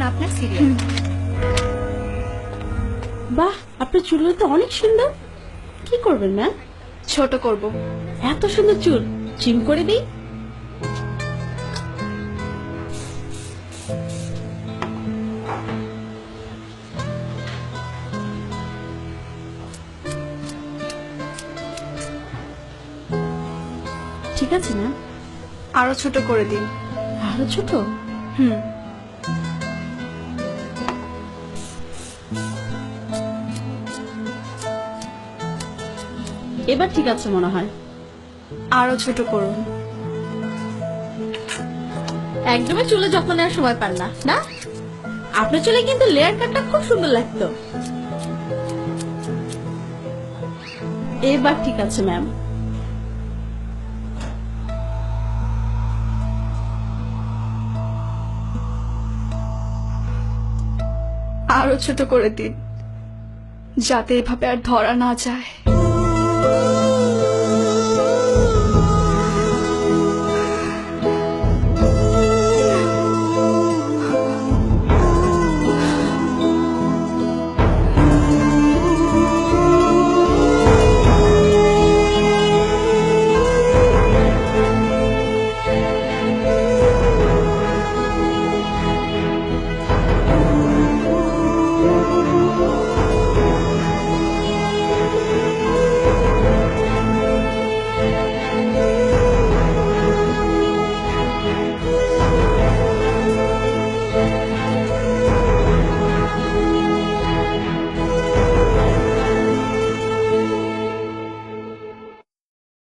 আপনার সিরিয়াল। বাহ, আপনার চুলগুলো তো অনেক সুন্দর। কি করবেন ম্যাম? ছোট করব। এত সুন্দর চুল ট্রিম করে দিই। ঠিক আছে না? আরো ছোট করে দিন। আরো ছোট? হুম। এবার ঠিক আছে মনে হয়। আরো ছোট করুন। একদমই চুলে যত্ন নেওয়ার সময় পান না, না? আপনার চুলে কিন্তু লেয়ার কাটটা খুব সুন্দর লাগতো। এবার ঠিক আছে ম্যাম। আরো ছোট করে দিন, যাতে এভাবে আর ধরা না যায়।